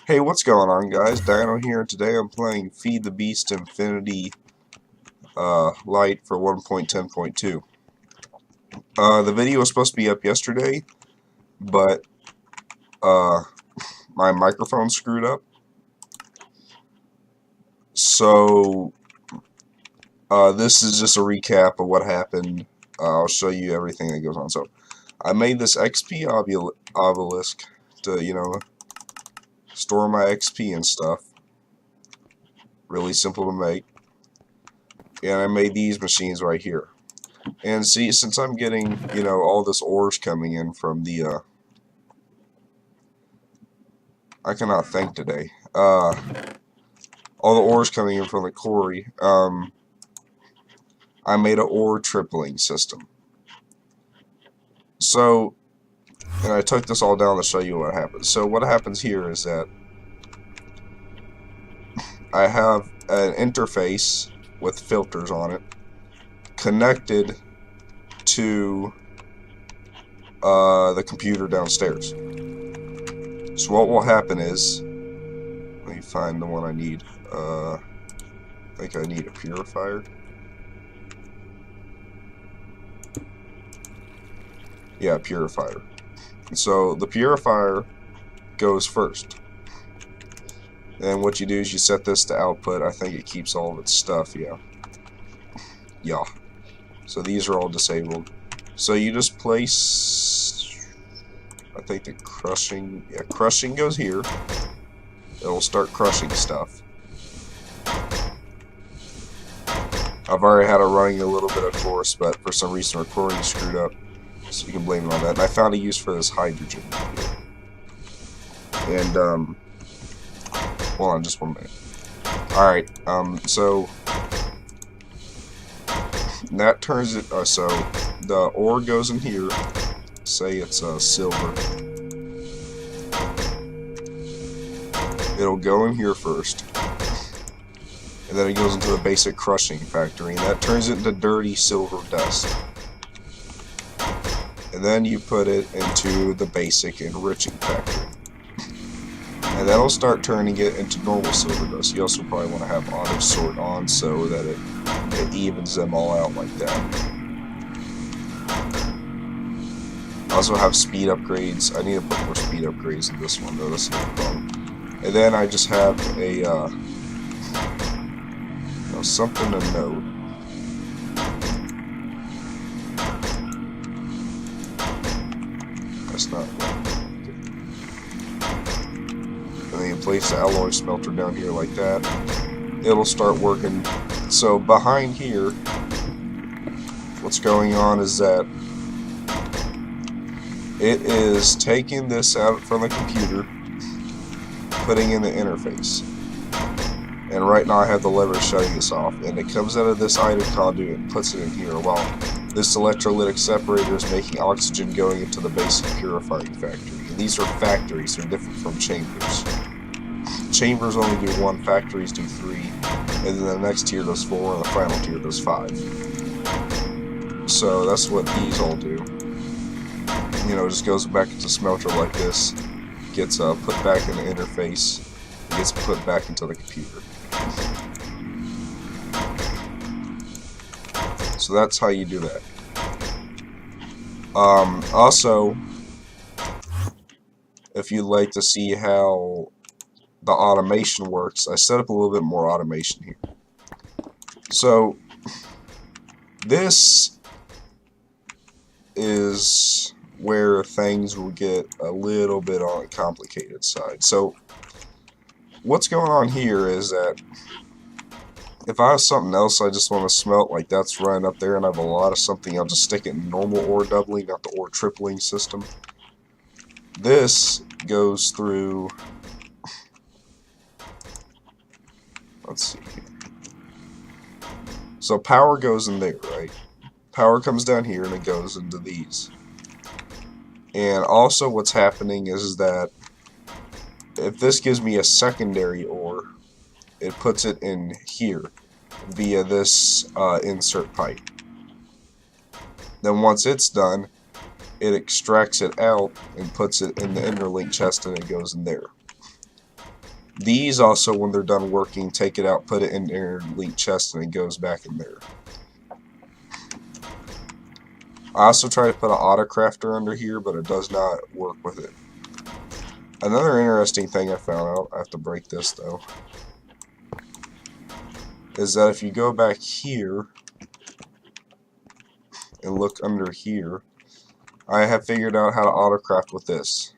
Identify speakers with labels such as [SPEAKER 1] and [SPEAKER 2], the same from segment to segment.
[SPEAKER 1] Hey, what's going on, guys? Dino here, and today I'm playing Feed the Beast Infinity Light for 1.10.2. The video was supposed to be up yesterday, but uh, my microphone screwed up. So this is just a recap of what happened. I'll show you everything that goes on. So I made this XP obelisk to, store my XP and stuff. Really simple to make. And I made these machines right here. And see, since I'm getting, all this ores coming in from the, I cannot think today, all the ores coming in from the quarry, I made an ore tripling system. So, and I took this all down to show you what happens. So what happens here is that I have an interface with filters on it connected to the computer downstairs. So what will happen is, let me find the one I need. I think I need a purifier. Yeah, purifier. So the purifier goes first. And what you do is you set this to output. I think it keeps all of its stuff, yeah. Yeah. So these are all disabled. So you just place, I think the crushing, yeah, crushing goes here. It'll start crushing stuff. I've already had it running a little bit, of course, but for some reason recording screwed up. So you can blame it on that. And I found a use for this hydrogen. And, hold on just 1 minute. Alright, so that turns it, so the ore goes in here. Say it's silver. It'll go in here first. And then it goes into the basic crushing factory. And that turns it into dirty silver dust. And then you put it into the basic enriching factory. And that'll start turning it into normal silver dust. You also probably want to have auto sort on so that it evens them all out like that. I also have speed upgrades. I need to put more speed upgrades in this one though, that's no problem. And then I just have a something to note. That's not right. And then you place the alloy smelter down here like that. It'll start working. So behind here, what's going on is that it is taking this out from the computer, putting in the interface. And right now I have the lever shutting this off, and it comes out of this item conduit and puts it in here, while this electrolytic separator is making oxygen going into the basic purifying factory. And these are factories, they're different from chambers. Chambers only do 1, factories do 3, and then the next tier does 4, and the final tier does 5. So that's what these all do. It just goes back into smelter like this, gets put back in the interface, gets put back into the computer. So that's how you do that. Also, if you'd like to see how the automation works, I set up a little bit more automation here. So this is where things will get a little bit on the complicated side. So what's going on here is that if I have something else I just want to smelt, like that's running up there, and I have a lot of something, I'll just stick it in normal ore doubling, not the ore tripling system. This goes through, let's see here. So power goes in there, right? Power comes down here and it goes into these. And also what's happening is that if this gives me a secondary ore, it puts it in here via this insert pipe. Then once it's done, it extracts it out and puts it in the interlink chest, and it goes in there. These also, when they're done working, take it out, put it in their linked chest, and it goes back in there. I also try to put an auto crafter under here, but it does not work with it. Another interesting thing I found out, I have to break this though, is that if you go back here and look under here, I have figured out how to auto craft with this.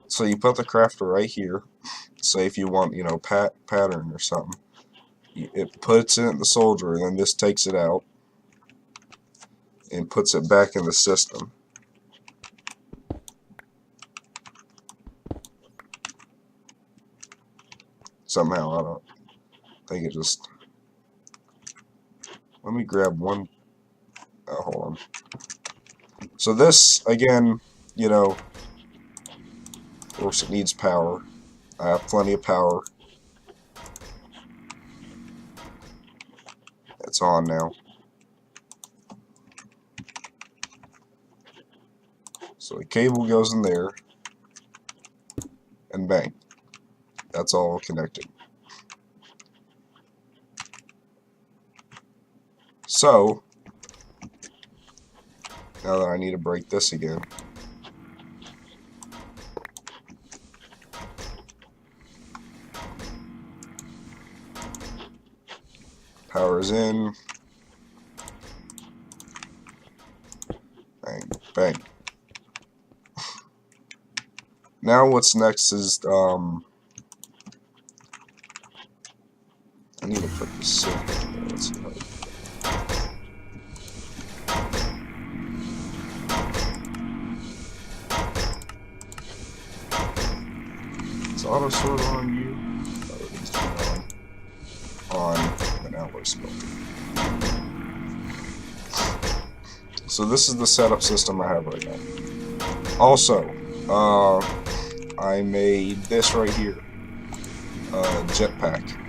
[SPEAKER 1] So you put the crafter right here. Say if you want, you know, pattern or something, it puts it in the soldier, and then this takes it out and puts it back in the system. Somehow, I don't think it just... Let me grab one. Oh, hold on. So this, again, you know, of course it needs power. I have plenty of power. It's on now. So the cable goes in there, and bang. That's all connected. So, now that I need to break this again. Power is in. Bang, bang. Now what's next is, I need to put the signal there. Let's see how is auto sort on you? Oh, it needs to be on an alloy smelter. So this is the setup system I have right now. Also, I made this right here, Jetpack.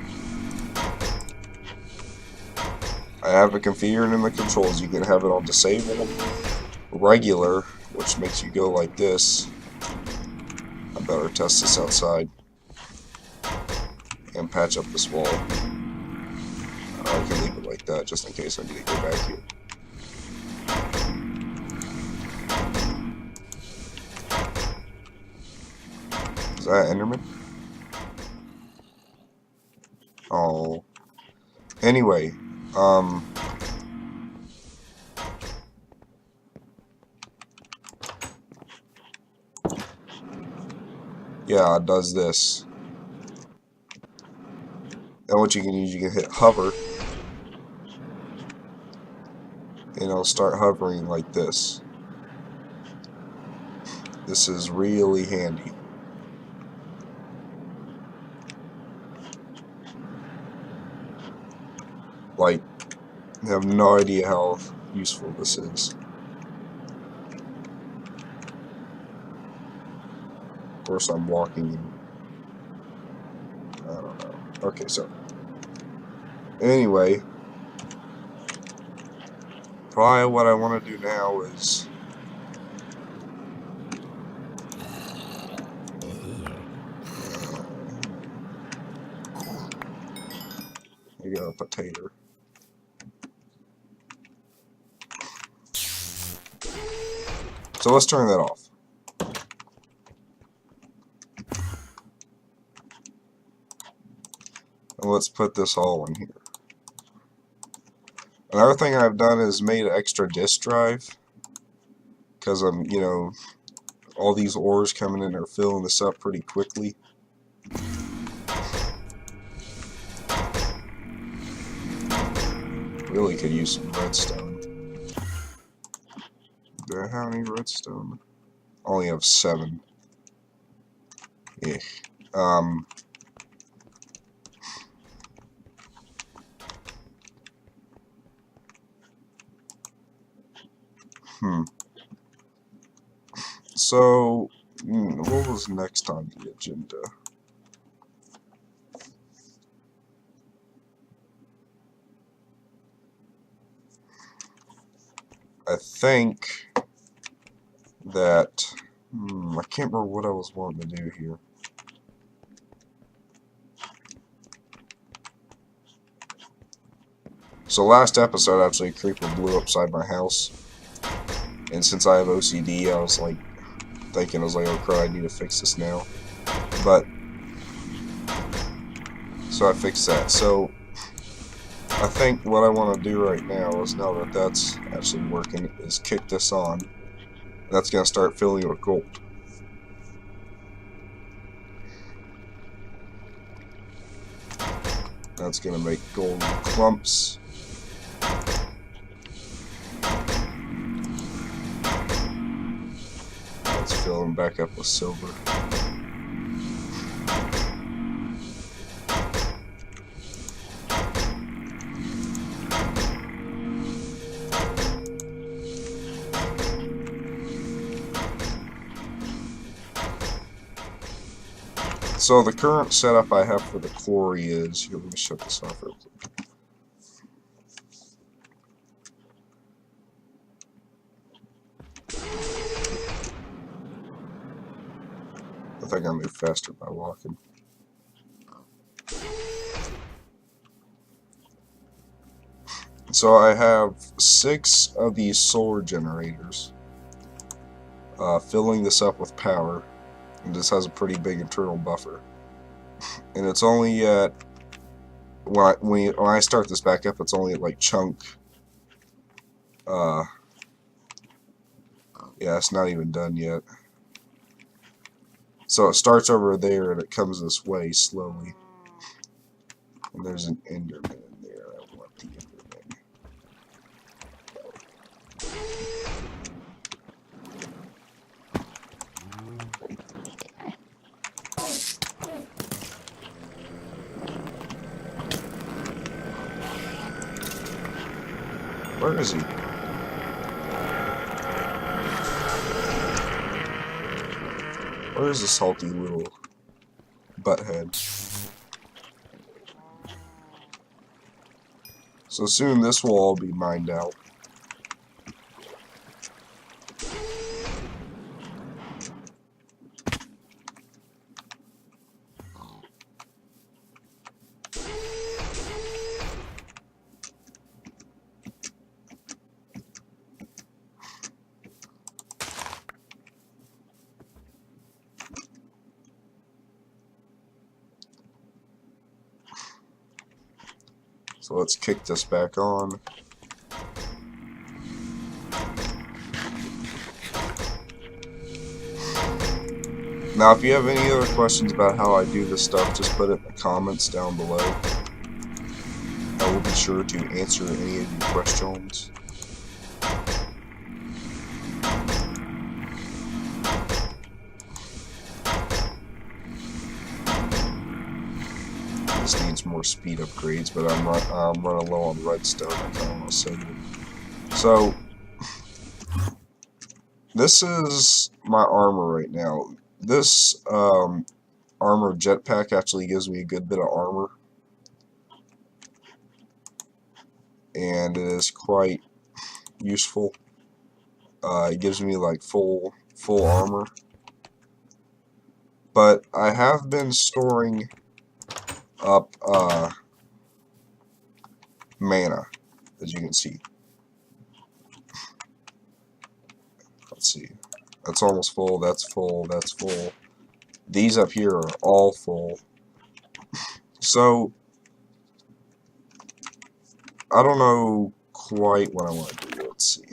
[SPEAKER 1] I have it configured in the controls. You can have it on disable, regular, which makes you go like this. I better test this outside and patch up this wall. I can leave it like that just in case I need to go back here. Is that Enderman? Oh. Anyway, yeah, it does this. And what you can use, you can hit hover, and it'll start hovering like this. This is really handy. Like, I have no idea how useful this is. Of course, I'm walking. I don't know. Okay, so anyway, probably what I want to do now is I got a potato. So let's turn that off. And let's put this all in here. Another thing I've done is made an extra disk drive, because I'm, you know, all these ores coming in are filling this up pretty quickly. Really could use some redstone. Do I have any redstone? I only have 7. Yeah. So, what was next on the agenda? I think that, I can't remember what I was wanting to do here. So last episode, actually, a creeper blew upside my house. And since I have OCD, I was like, thinking, I was like, oh crap, I need to fix this now. But, so I fixed that. So, I think what I want to do right now is, now that that's actually working, is kick this on. That's going to start filling it with gold. That's going to make gold clumps. Let's fill them back up with silver. So the current setup I have for the quarry is, here, let me shut this off real quick. I think I move faster by walking. So I have 6 of these solar generators, filling this up with power, and this has a pretty big internal buffer. And it's only at, when I start this back up, it's only at like chunk, yeah, it's not even done yet. So it starts over there and it comes this way slowly. And there's an Enderman in there. I want the Enderman. Where is he? Where is the salty little butthead? So soon this will all be mined out. So let's kick this back on. Now, if you have any other questions about how I do this stuff, just put it in the comments down below. I will be sure to answer any of your questions. This needs more speed upgrades, but I'm running low on redstone. I kind of want to save it. So, this is my armor right now. This armor jetpack actually gives me a good bit of armor, and it is quite useful. It gives me like full armor, but I have been storing up mana, as you can see. Let's see, that's almost full, that's full, that's full. These up here are all full. So I don't know quite what I want to do. Let's see.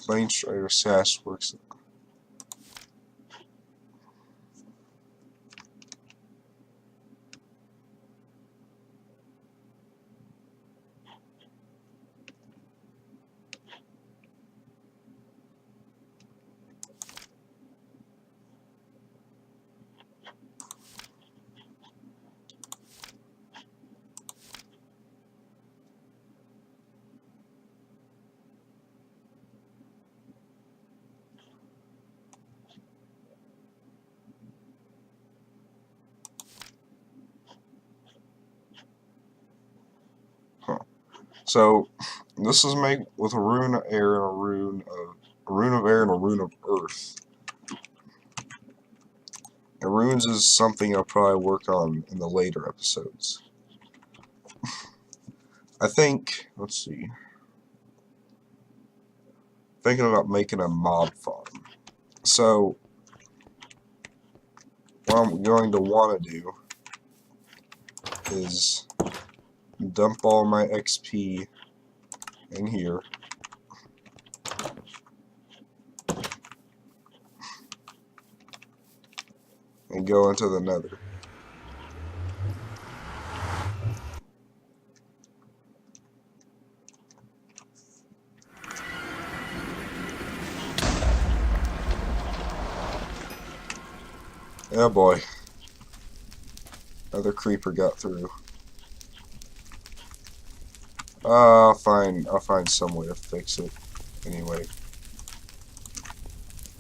[SPEAKER 1] Plane Strider Sash works. So this is made with a rune of air and a rune of A rune of air and a rune of earth. And runes is something I'll probably work on in the later episodes. I think, let's see. Thinking about making a mob farm. So, what I'm going to want to do is dump all my XP in here. And go into the Nether. Oh boy. Another creeper got through. I'll find some way to fix it. Anyway.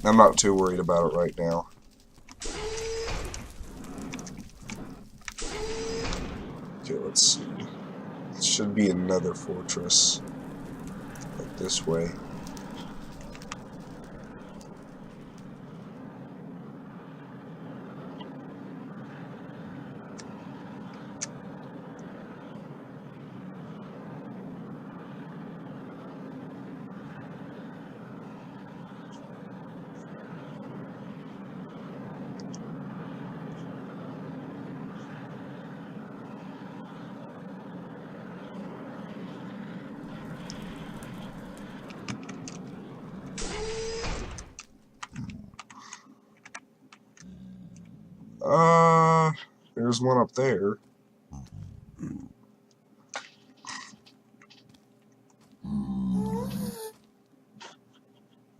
[SPEAKER 1] I'm not too worried about it right now. Okay, let's see. It should be another fortress. Like this way. There's one up there. And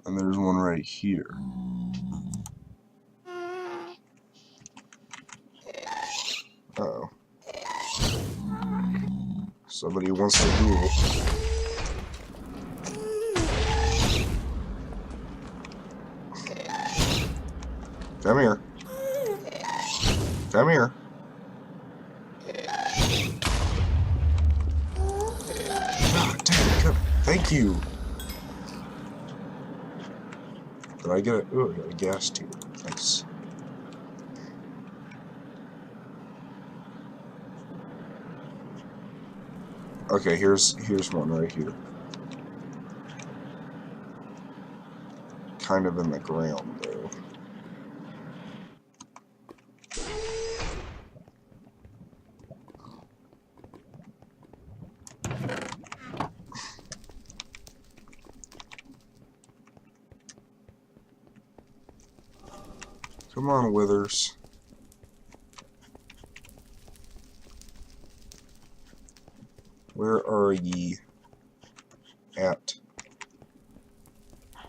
[SPEAKER 1] there's one right here. Uh-oh. Somebody wants to duel. Come here. Come here. God damn it, come. Thank you. Did I get a... Ooh, I got a gas tube. Nice. Okay, here's one right here. Kind of in the ground, though. Come on, Withers. Where are ye at?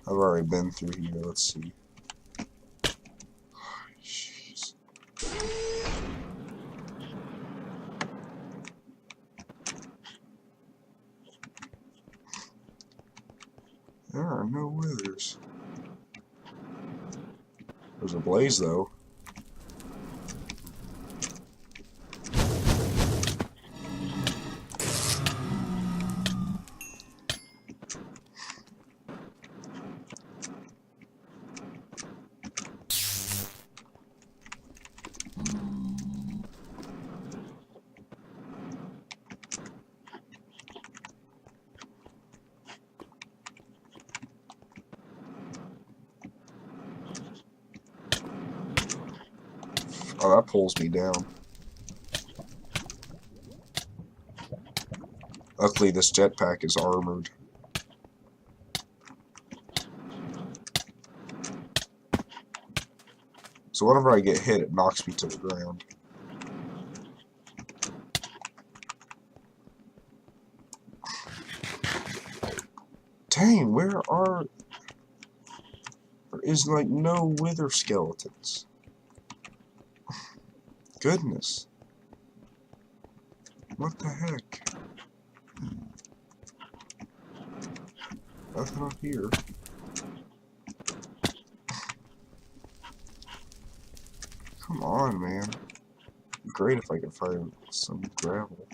[SPEAKER 1] I've already been through here. Let's see. Jeez. There are no Withers. There's a blaze, though. Oh, that pulls me down. Luckily, this jetpack is armored. So whenever I get hit, it knocks me to the ground. Dang, where are... There is, like, no wither skeletons. Goodness. What the heck? Nothing up here. Come on, man. Great if I could find some gravel.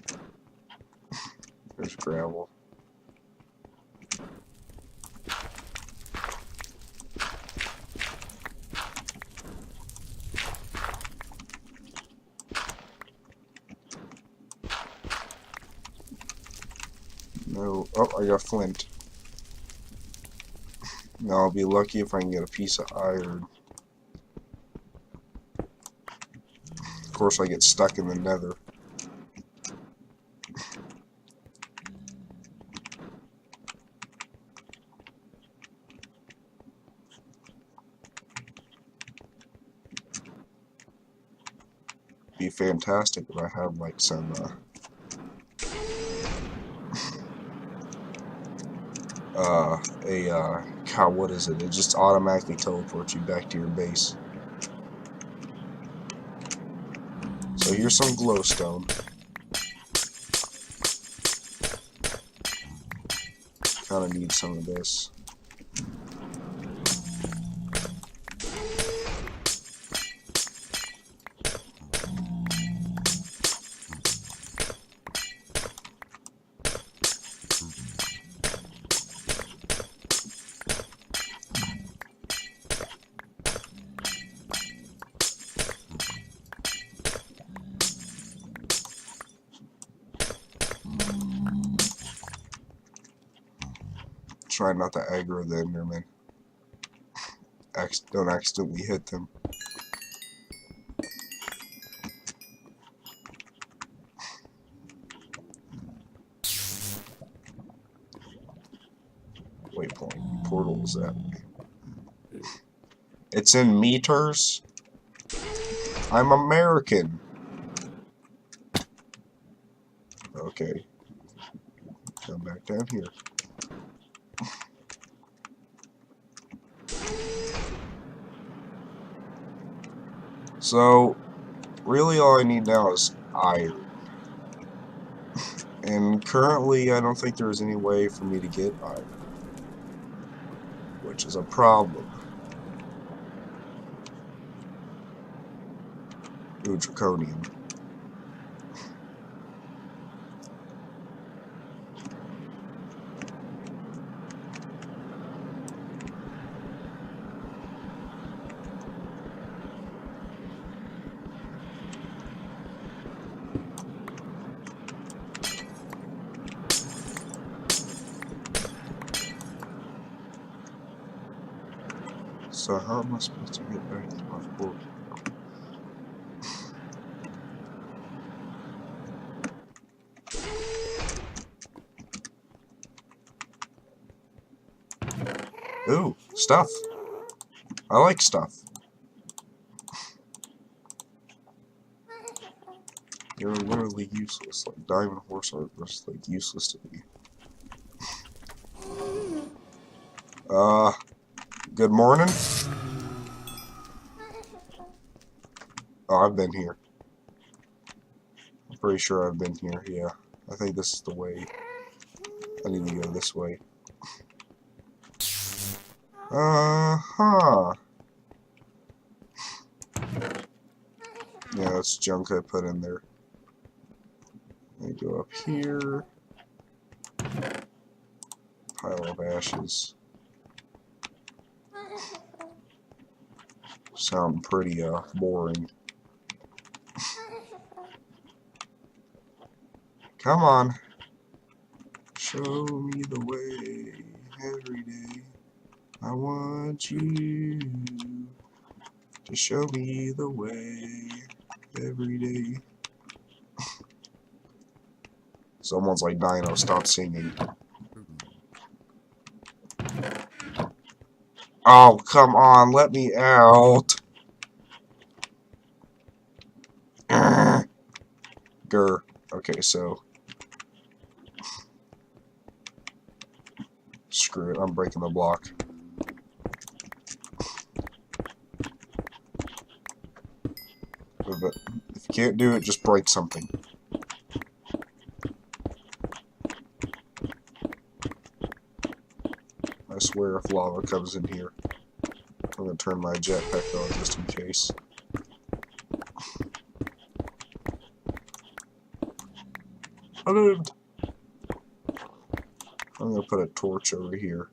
[SPEAKER 1] There's gravel. No. Oh, I got flint. Now I'll be lucky if I can get a piece of iron. Of course, I get stuck in the nether. Be fantastic if I had like some God, what is it? It just automatically teleports you back to your base. So here's some glowstone. Kinda need some of this. Try not to aggro the Enderman. Don't accidentally hit them. Waypoint. Portal is that way. It's in meters. I'm American. Okay. Come back down here. So, really all I need now is iron. And currently I don't think there is any way for me to get iron. Which is a problem. Ooh, draconium. So how am I supposed to get back to my fort? Ooh, stuff. I like stuff. You're literally useless. Like diamond horse are just like useless to me. Good morning. Oh, I've been here. I'm pretty sure I've been here, yeah. I think this is the way. I need to go this way. Uh-huh. Yeah, that's junk I put in there. Let me go up here. Pile of ashes. Sound pretty, boring. Come on. Show me the way every day. I want you to show me the way every day. Someone's like, Dino, stop singing. Oh, come on, let me out. Grr. Okay, so. Screw it, I'm breaking the block. But if you can't do it, just break something. I swear if lava comes in here, I'm gonna turn my jetpack on just in case. I lived! I'm gonna put a torch over here.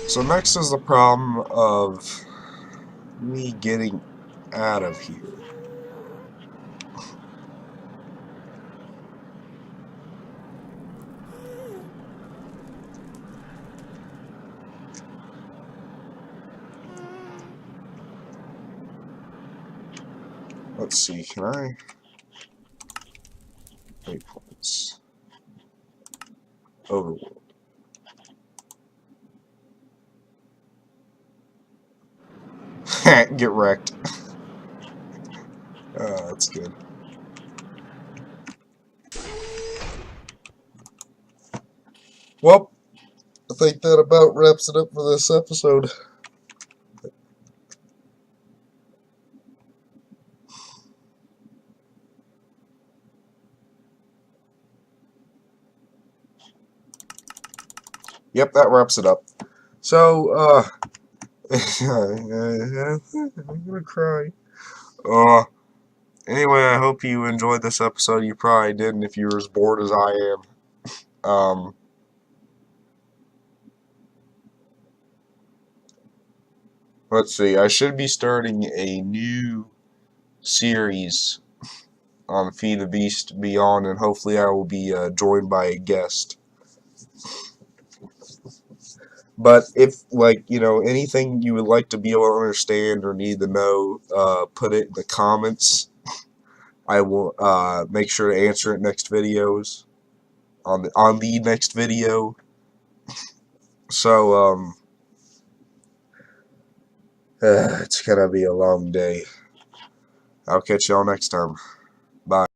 [SPEAKER 1] So next is the problem of me getting out of here. Let's see, can I? Waypoints. Overworld. Get wrecked. That's good. Well, I think that about wraps it up for this episode. Yep, that wraps it up. So, I'm gonna cry. Anyway, I hope you enjoyed this episode. You probably didn't if you were as bored as I am. Let's see, I should be starting a new series on Feed the Beast Beyond, and hopefully I will be joined by a guest. But if, like, anything you would like to be able to understand or need to know, put it in the comments. I will make sure to answer it next videos, on the next video. So, it's gonna be a long day. I'll catch y'all next time. Bye.